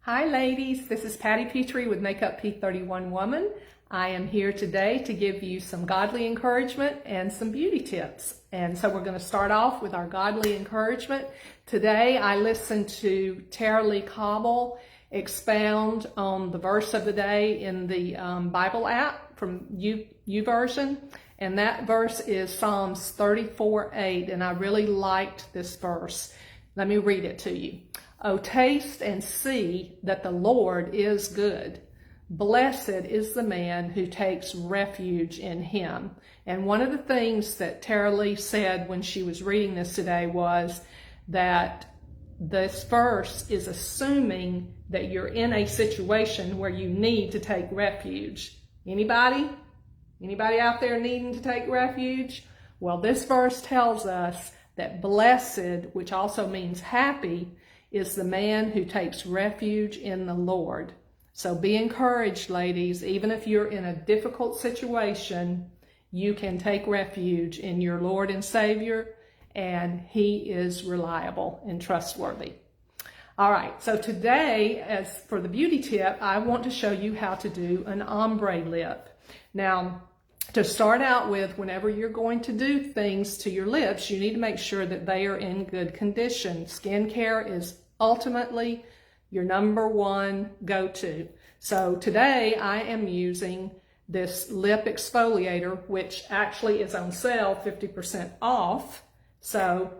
Hi ladies, this is Patty Petrie with Makeup P31 Woman. I am here today to give you some godly encouragement and some beauty tips. And so we're going to start off with our godly encouragement. Today I listened to Tara Lee Cobble expound on the verse of the day in the Bible app from YouVersion. And that verse is Psalms 34:8, and I really liked this verse. Let me read it to you. Oh, taste and see that the Lord is good. Blessed is the man who takes refuge in him. And one of the things that Tara Lee said when she was reading this today was that this verse is assuming that you're in a situation where you need to take refuge. Anybody? Anybody out there needing to take refuge? Well, this verse tells us that blessed, which also means happy, is the man who takes refuge in the Lord. So be encouraged, ladies. Even if you're in a difficult situation, you can take refuge in your Lord and Savior, and He is reliable and trustworthy. All right, so today, as for the beauty tip, I want to show you how to do an ombre lip. Now, to start out with, whenever you're going to do things to your lips, you need to make sure that they are in good condition. Skincare is ultimately your number one go-to. So today I am using this lip exfoliator, which actually is on sale 50% off. So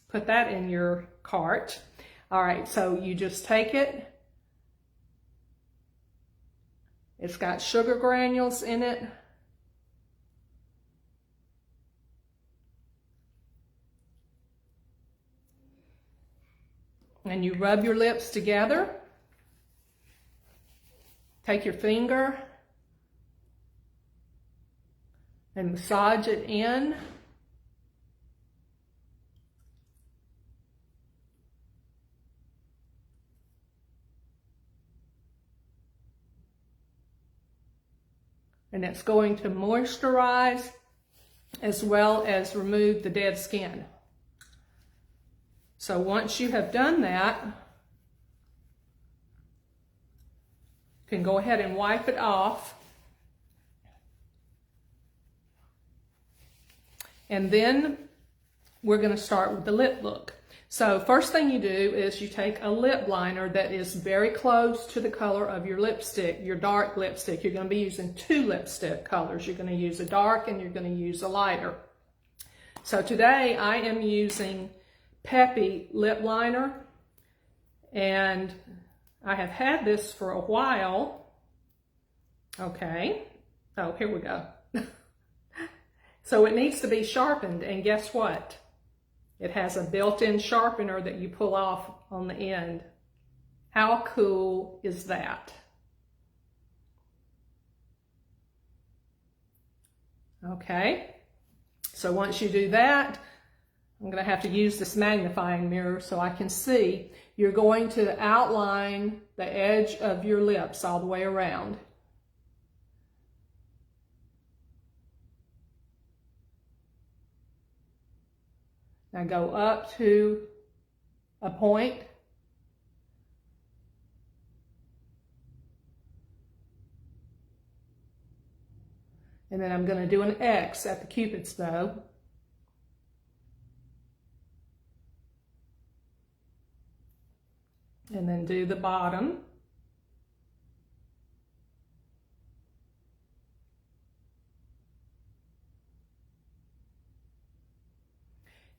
put that in your cart. All right, so you just take it. It's got sugar granules in it. And you rub your lips together. Take your finger and massage it in. And it's going to moisturize as well as remove the dead skin. So once you have done that, you can go ahead and wipe it off. And then we're going to start with the lip look. So first thing you do is you take a lip liner that is very close to the color of your lipstick, your dark lipstick. You're going to be using two lipstick colors. You're going to use a dark and you're going to use a lighter. So today I am using Peppy lip liner, and I have had this for a while. Okay, oh, here we go. So it needs to be sharpened, and guess what? It has a built-in sharpener that you pull off on the end. How cool is that? Okay, so once you do that, I'm going to have to use this magnifying mirror so I can see. You're going to outline the edge of your lips all the way around. Now go up to a point. And then I'm going to do an X at the Cupid's bow. And then do the bottom.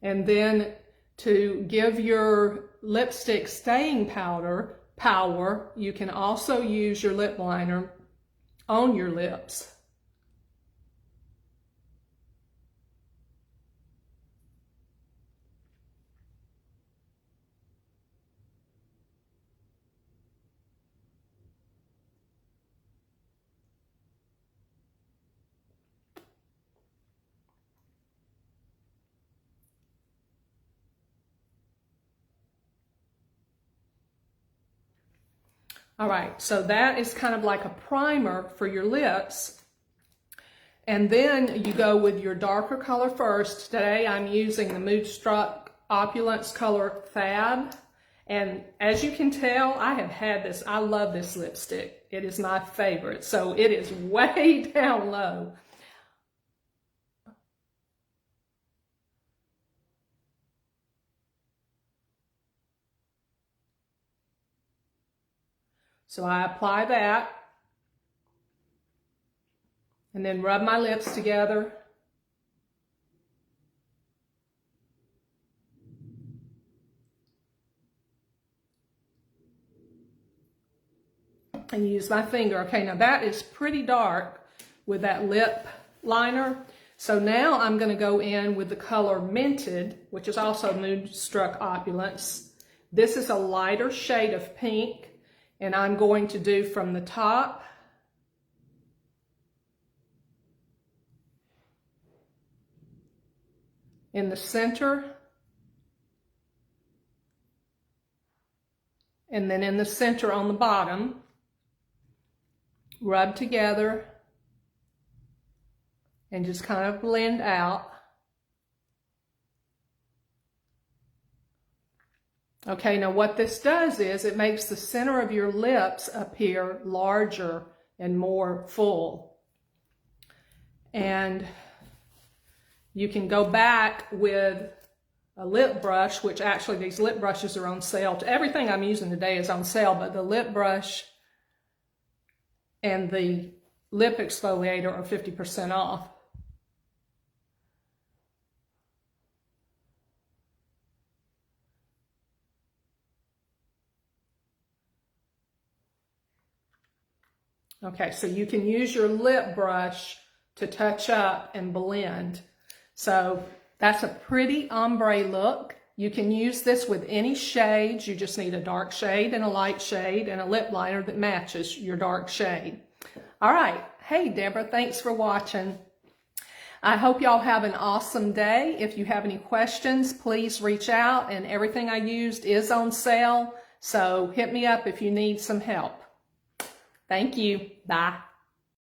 And then to give your lipstick staying powder power, you can also use your lip liner on your lips. All right, so that is kind of like a primer for your lips. And then you go with your darker color first. Today I'm using the Moodstruck Opulence color Fab. And as you can tell, I have had this. I love this lipstick. It is my favorite. So it is way down low. So I apply that and then rub my lips together. And use my finger. Okay, now that is pretty dark with that lip liner. So now I'm going to go in with the color Minted, which is also Moonstruck Opulence. This is a lighter shade of pink, and I'm going to do from the top in the center, and then in the center on the bottom. Rub together and just kind of blend out. Okay, now what this does is it makes the center of your lips appear larger and more full. And you can go back with a lip brush, which actually these lip brushes are on sale. Everything I'm using today is on sale, but the lip brush and the lip exfoliator are 50% off. Okay, so you can use your lip brush to touch up and blend. So that's a pretty ombre look. You can use this with any shades. You just need a dark shade and a light shade and a lip liner that matches your dark shade. All right. Hey, Deborah, thanks for watching. I hope y'all have an awesome day. If you have any questions, please reach out, and everything I used is on sale. So hit me up if you need some help. Thank you. Bye.